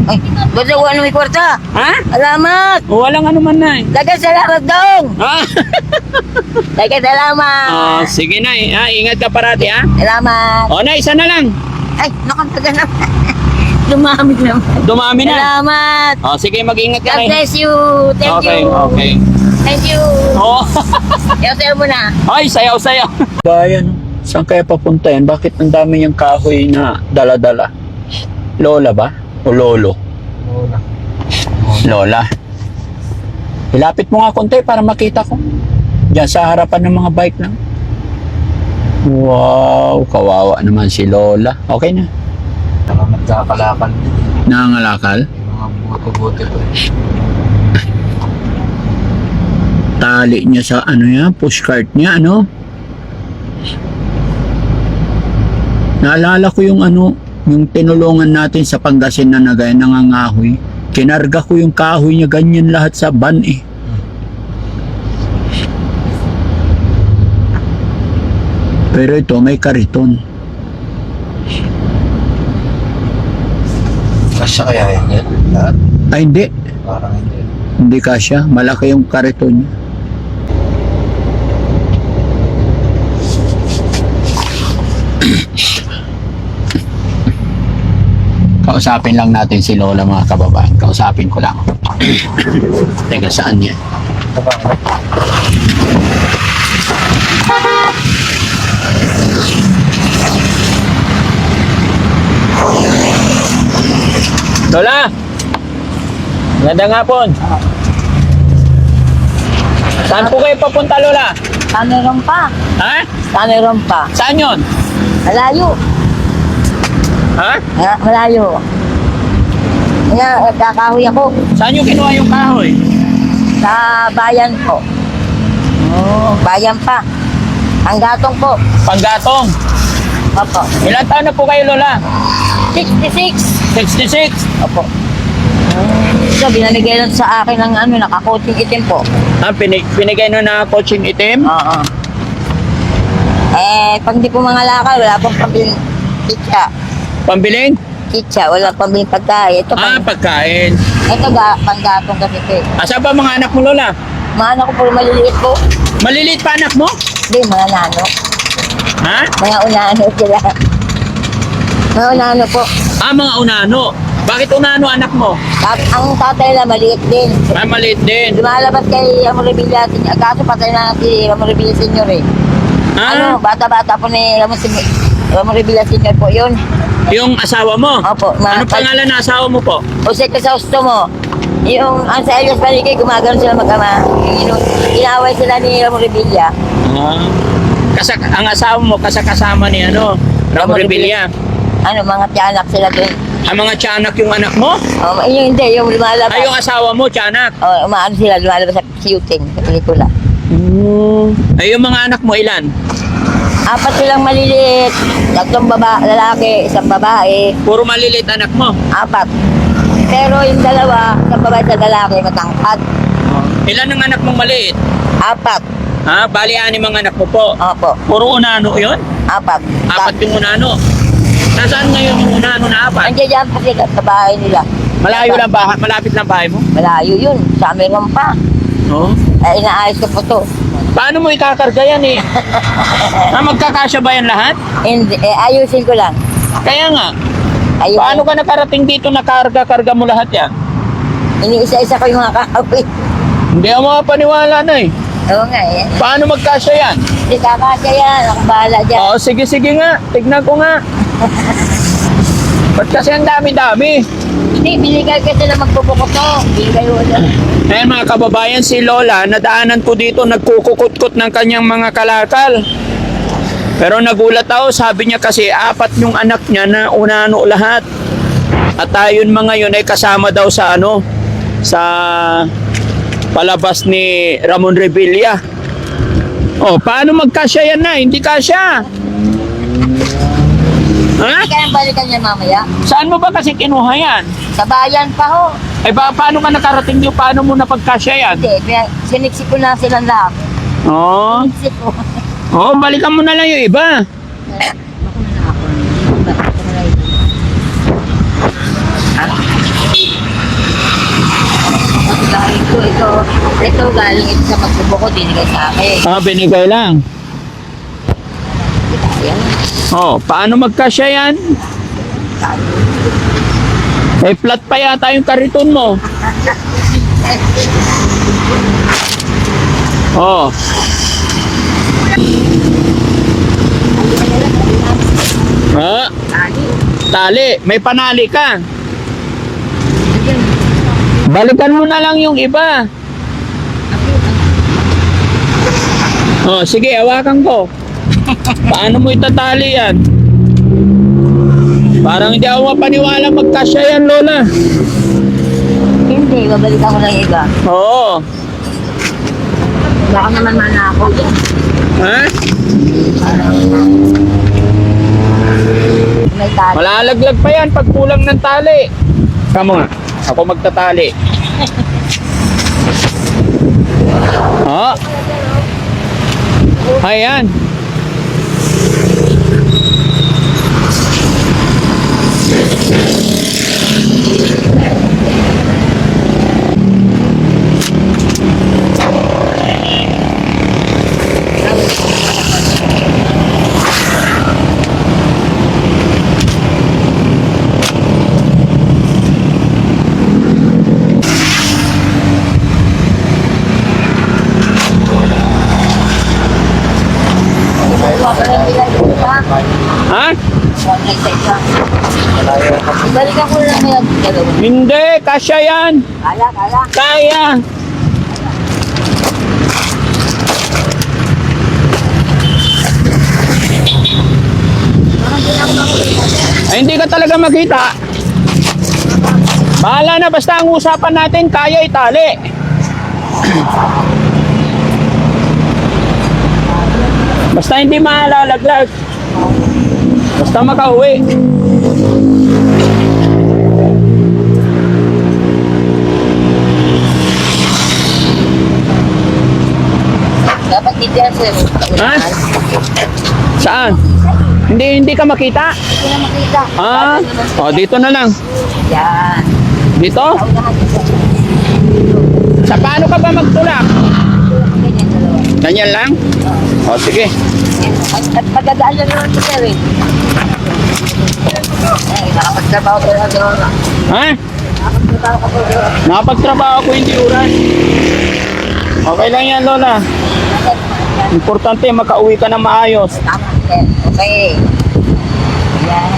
Ay, ba't ako ano may kwarta? Ha? Salamat! Walang ano man na eh. Dagan salamat dong! Ah, Dagan salamat! oh, sige na eh. Ha? Ingat ka parati ha. Salamat! O na, isa na lang. Ay, nakataga naman. Dumami naman. Dumami na. Salamat! O sige, mag-ingat ka God rin. bless you! Thank Okay, you! okay. Thank you! Oh. Yaw-sayo mo na. Ay, sayaw-sayaw. Bayan, saan kaya papunta yan? Bakit ang dami niyang kahoy na dala-dala? Lola ba? O lolo? Lola. Ilapit mo nga konti para makita ko. Diyan sa harapan ng mga bike lang. Wow, kawawa naman si Lola. Okay na. Nagkakalakan din. Nangangalakal? Yung mga buti-buti ko. Tali niya sa ano yan, pushcart niya, ano? Naalala ko yung ano, yung tinulungan natin sa Pangasinan na gaya nangangahoy. Kinarga ko yung kahoy niya ganyan lahat sa van eh. Pero ito may kariton. Kasya kaya yan? Lahat? Ay hindi, Parang hindi. hindi kasya. Malaki yung kariton niya. Kausapin lang natin si Lola mga kababayan. Kausapin ko lang. Teka, saan yan? Ito ba? Lola! Magandang hapon. Saan po kayo papunta, Lola? Taneron pa. Ha? Taneron pa. Saan yun? Malayo. Ha? Malayo. Kaya nagkakahoy ako Saan yung kinuha yung kahoy? sa bayan po. Bayan pa. Ang gatong po. Panggatong. Opo. Ilan taon na po kayo, Lola? 66. 66. Opo. So, binanigay lang sa akin ng ano, nakakoting itim po. Ah, binigay nyo na coaching itim? Oo. Eh, pag di po mga lakal, wala pong pambiling kitsa. Pambiling? Kitsa, wala pambiling pagkain. Ito, Ah, pagkain. ito panggatong kasi ito eh. Asa ba mga anak mo, Lola? Mga anak ko po maliliit po. Maliliit pa anak mo? Hindi, mga nano. Ha? Mga unano sila. Mga unano po. Ah, mga unano. Bakit unano anak mo? Ang tatay na maliit din. Ah, maliit din. Lumalabas kay Amoribilla Senior. Kaso patay na si Amoribilla Senior eh. Ano, Ah, bata-bata po ni Amoribilla Senior po yun. yung asawa mo? Opo. Ano pangalan na asawa mo po? Jose Crisostomo. Yung ang sa Elias Paligay, gumagano sila mag-ama. Inaway sila ni Amoribilla. Ah. Ang asawa mo kasama ni ano? Ramon Revilla. Ano, mga tiyanak sila dun. Ang mga tiyanak yung anak mo? Yung hindi, yung lumalabas. Ay, yung asawa mo, tiyanak. Umaano sila, lumalabas sa shooting, sa pelikula. Ay, yung mga anak mo ilan? 4 silang maliliit. 3 lalaki, 1 babae. Puro maliliit anak mo. 4. Pero yung 2, 1 babae sa lalaki, matangkad. Ilan ang anak mong maliit? 4. Ha? Bali, 6 ang anak mo po. Opo, Puro unano yun? 4. 4 yung unano. Nasaan ngayon yung unano na 4? Andiyan dyan pa sila sa bahay nila. Malayo lang bahay, malapit lang bahay mo? Malayo yun, sa meron pa. Oo. Inaayos ko po to. Paano mo ikakarga yan eh? Magkakasya ba yan lahat? Hindi, ayusin ko lang. Kaya nga, Ayusin. paano ka nakarating dito na karga mo lahat yan? Iniisa-isa ko yung mga kahoy. Hindi ako makapaniwala na eh. Oo nga eh. Paano magkasya yan? Hindi kakasya yan, ako bahala dyan. Oo, sige nga. Tignan ko nga. Ba't kasi ang dami-dami? Hindi, binigay kasi na magpupukot to. Binigay ko na. Ayan mga kababayan, si Lola, nadaanan ko dito, nagkukukot-kot ng kanyang mga kalakal. Pero nagulat ako, sabi niya kasi 4 yung anak niya na unano lahat. At ayon mga yun ay kasama daw sa ano, sa palabas ni Ramon Revilla. Oh, paano magkasya yan na? Hindi kasya. Ha? Kaya balikan niya mamaya. Saan mo ba kasi kinuha yan? Sa bayan pa ho. Ay paano ka nakarating dito? Paano mo napagkasya yan? Hindi, siniksik ko na silang lahat. Oh, Siniksik ko. oh, balikan mo na lang yung iba. Ito galing ito sa pagsubo ko, dinigay sa akin. Ah, binigay lang. Yan. Oh, paano magkasya yan? Eh, flat pa yata yung kariton mo. Oh. Ah, tali. May panali ka. Balikan mo na lang yung iba. Oh, sige, hawakan ko. Paano mo itatali yan? Parang hindi ako mapaniwala magkasya yan, Lola. Hindi, babalikan ko lang iba. Oo. Baka naman manakaw yan. Ha? May tali. Malalaglag pa yan pag kulang ng tali. Kamu nga. Ako magtatali. Oh. Ayan. Ha? Balikan ko lang yung dalawa. Hindi, kasya yan. Kala. Kaya. Ay, hindi ka talaga makita. Bahala na, basta ang usapan natin, kaya itali. Basta hindi malalaglag. Basta makauwi. Dapat dito yan sir. Ha? Saan? Hindi ka makita? Hindi na makita. Ah, oh, dito na lang. Yan. Dito? Ako naman dito. Sa paano ka ba magtulak? Ganyan dalawa. Ganyan lang? O, sige. At magdadaan na naman ito sir eh. Ay, nakapagtrabaho ko na doon. Ha? Nakapagtrabaho ko doon. Nakapagtrabaho ko hindi oras. Okay lang yan, Lola. Importante, makauwi ka na maayos. Tama sir. Okay. Yan.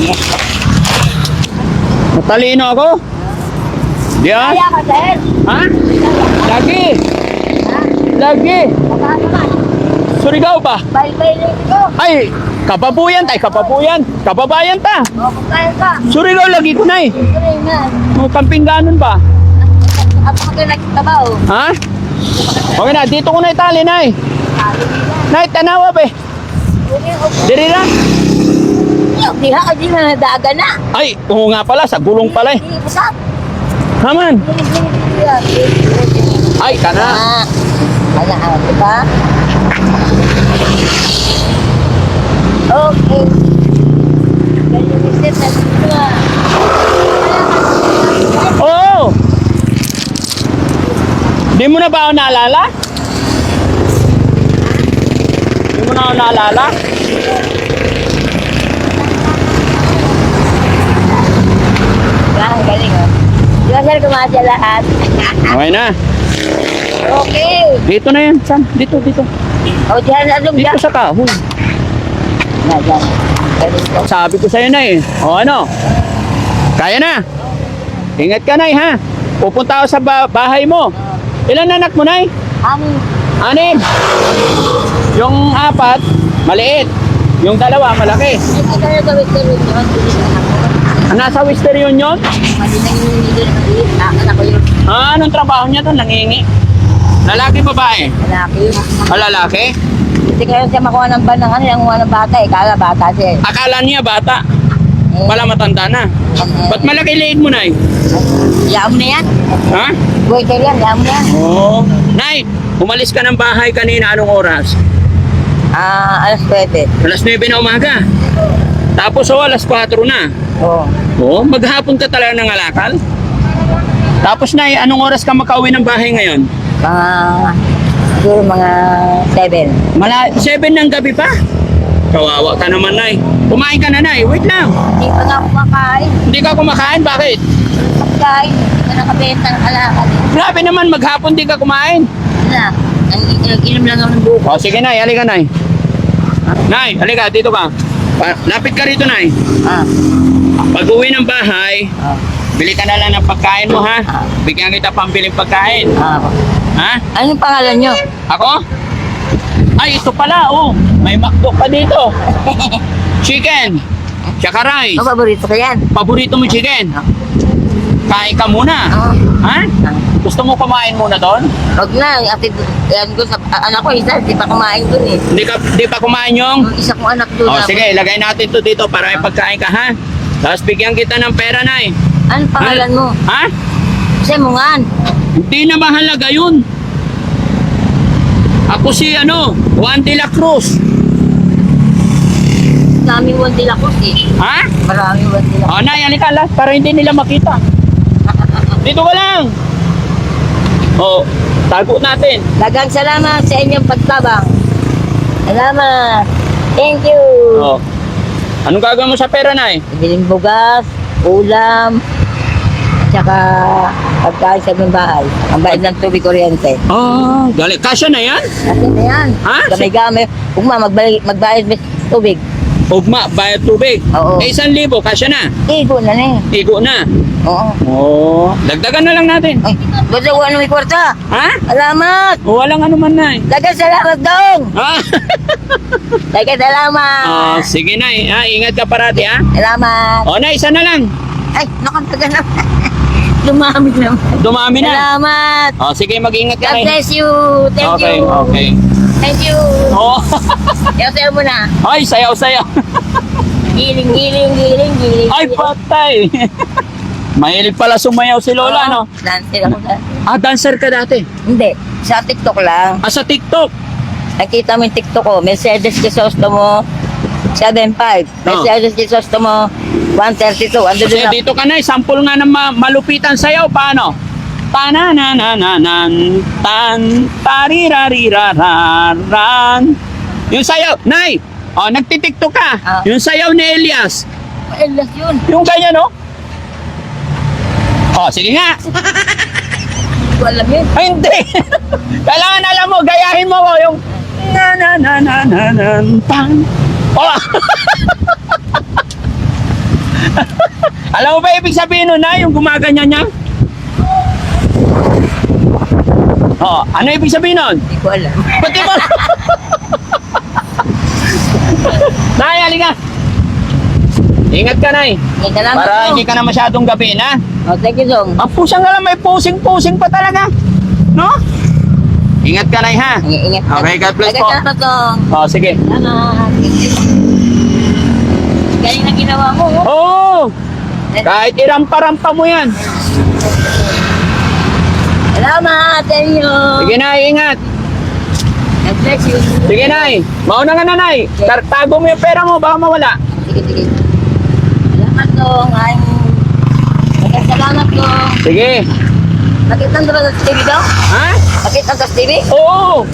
Yes. Matalino ako? Di ah? Kaya ka sir. Ha? Lagi. Ha? Lagi. Baka naman. Surigao ba? Bye-bye lang ko. Ay, kapabuyan tay, kapabuyan. Kababayan ta. O, kung kaya ka. Surigao lagi ko na eh. Ito rin na. O, kampingganon ba? At ako nagtabaw. Ha? Okay na, dito ko na itali, Nay. Nay, tanawa ba eh? Diri na? Di ha, di na nadaga na. Ay, oo nga pala, sa gulong pala eh. Di, busap. Haman. Ay, kana. Ah, wala ka, di ba? Okay. Ganyan yung set na dito ah. Oo. Di mo na ba ako naalala? Di mo na ako naalala? Ah, galing oh. Di ba sir, kumasya lahat? Okay na. Okay. Dito na yan, Sam. Dito. O, diyan na doon. Dito sa kahoy. Yan. Galing ko. Sabi ko sa'yo, Nay. O ano? Kaya na. Ingat ka, Nay, ha? Pupunta ako sa bahay mo. Ilan anak mo, Nay? Amin. 6. Yung 4, maliit. Yung 2, malaki. Hindi ka na gawin ko rin yun. Nasa Western Union? Mali na yung hindi na maliit. Anak ko yun. Ah, anong trabaho niya doon? Nangingi. Lalaki, babae? Lalaki yun. Ah, lalaki? Hindi kayo siya makuha ng ban ng ano, nanguha ng bata eh. Kala bata siya eh. Akala niya bata. Eh, Pala matanda na. Ba't malaki liit mo, Nay? Yaan mo na yan. Ha? Boy, kayo yan. Yaan mo na yan. Oo. Nay, umalis ka ng bahay kanina. Anong oras? Alas 7. Alas 9 na umaga. Tapos alas 4 na. Oo. Oo, maghapon ka talaga ng alakal? Tapos Nay, anong oras ka makauwi ng bahay ngayon? Siguro mga 7. 7 ng gabi pa? Kawawa ka naman, Nay. Kumain ka na, Nay. Wait lang. Hindi pa nga kumakain. Hindi ka kumakain? Bakit? Pagkain, hindi ka nakabenta ng alakad. Grabe naman, maghapon di ka kumain. Wala. Nag-inom lang ako ng buko. O, sige, Nay. Halika, Nay. Nay, halika. Dito ka. Lapit ka rito, Nay. Ah. Pag uwi ng bahay, Ah. bili ka na lang ng pagkain mo, ha? Bigyan kita pambiling pagkain. Ah. Ha? Anong pangalan nyo? Ako? Ay, ito pala, oh. May McDo pa dito. Chicken. Tsaka rice. Ano paborito ko yan? Paborito mo chicken? Kain ka muna. Ah. Ha? Gusto mo kumain muna doon? Huwag na. Yan ko sa anak ko, isa, di pa kumain dun eh. Di pa kumain yung? Yung isa kong anak dun. Oh, sige, ilagay natin to dito para may pagkain ka, ha? Tapos bigyan kita ng pera, Nay. Anong pangalan mo? Ha? Kasi mungan. Hindi na mahalaga yun. Ako si Juan de la Cruz. Maraming wandila ko eh. Ha? Maraming wandila. Oh, Nay, halika lang para hindi nila makita. Dito ka lang. Oh, tago natin. Dagang salamat sa inyong pagtabang. Salamat. Thank you. Oh. Anong gagawin mo sa pera, Nay? Bibiling bugas, ulam, at saka pagkain sa aming bahay. Ang bayad ng tubig kuryente. Oh, galing. Kasya na yan? Kasi na yan. Ha? Gamay-gamay. Huwag magbayad ng tubig. Ugma, bayad tubig. Oo. 1,000, kasya na. Igo na na eh. Igo na. Oo. Oh, dagdagan na lang natin. Ay, ba't ako ano may kwarta? Ha? Salamat. Walang ano man, Nay. Dagang salamat dong. Ah. Dagang salamat. Oh, sige, Nay. Ha, ingat ka parati, ha? Salamat. Oh, Nay, isa na lang. Ay, nakataga na. Dumami naman. Dumami na. Salamat. Oh, sige, mag-ingat ka, God Nay. bless you. Thank Okay, you. okay. Thank you. Oh. Yaw-sayaw mo na. Ay, sayaw-sayaw. Giling, giling, giling, giling. Ay, giling. patay. Mahilig pala sumayaw si Lola, no? Dancer ako na. Ah, dancer ka dati. Hindi, sa TikTok lang. Ah, sa TikTok. Nakita mo yung TikTok ko. Mercedes Crisostomo 7.5. Mercedes Crisostomo 132. Ando Kasi doon na. dito ka na, sample nga ng malupitan sayaw. Paano? Tanananananan, tan, tarirariraran. Yung sayaw, Nay! Oh, nagtitiktok ka. Ah. Yung sayaw ni Elias. Elas yun. Yung ganyan, no? Oh, sige nga. Hindi ko alam yun. Ay, hindi. Kailangan alam mo, gayahin mo yung na na na na na na tan. Oh. Alam mo ba ibig sabihin nun, na yung gumaganyan niya? Oh, ano ibig sabihin nun? Hindi ko alam. Pati ba? Nay, halika. Ingat ka, Nay. Salamat Para po. hindi ka na masyadong gabi, na. Oh, thank you, Dong. Ang pusang nga lang, may pusing-pusing pa talaga. No? Ingat ka, Nay, ha? Ingat. Okay, God bless po. Salamat, Dong. Oh, sige. Salamat. Galing na ginawa mo. Oh. Oo! Kahit irampa-rampa mo yan. Salamat sa inyo. Sige, Nay, ingat. God bless you. Sige, Nay. Mauna nga na, Nay. Tago mo yung pera mo, baka mawala. Sige, sige. Salamat, Dong. Ay, salamat, Dong. Sige. Nakita mo ba sa TV, Dong? Ha? Nakita mo sa TV? Oo!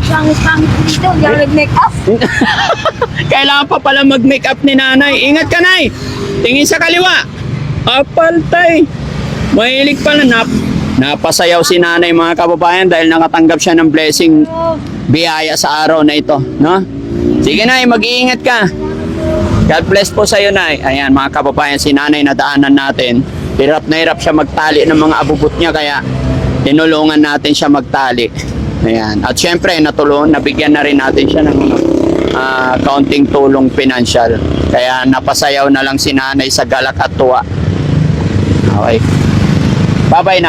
Pangit-pangit dito. Hindi ako nag-make up. Kailangan pa pala mag-make up ni Nanay. Ingat ka, Nay. Tingin sa kaliwa. Apaltay. Mahilig pala. Napasayaw si Nanay, mga kababayan, dahil nakatanggap siya ng blessing, biyaya sa araw na ito. No? Sige, Nay. Mag-iingat ka. God bless po sa iyo, Nay. Ayan, mga kababayan, si Nanay nadaanan natin. Hirap na hirap siya magtali ng mga abubot niya, kaya tinulungan natin siya magtali. Ayan. At syempre, nabigyan na rin natin siya ng kaunting tulong pinansyal. Kaya napasayaw na lang si Nanay sa galak at tuwa. Okay. Bye-bye, Nanay.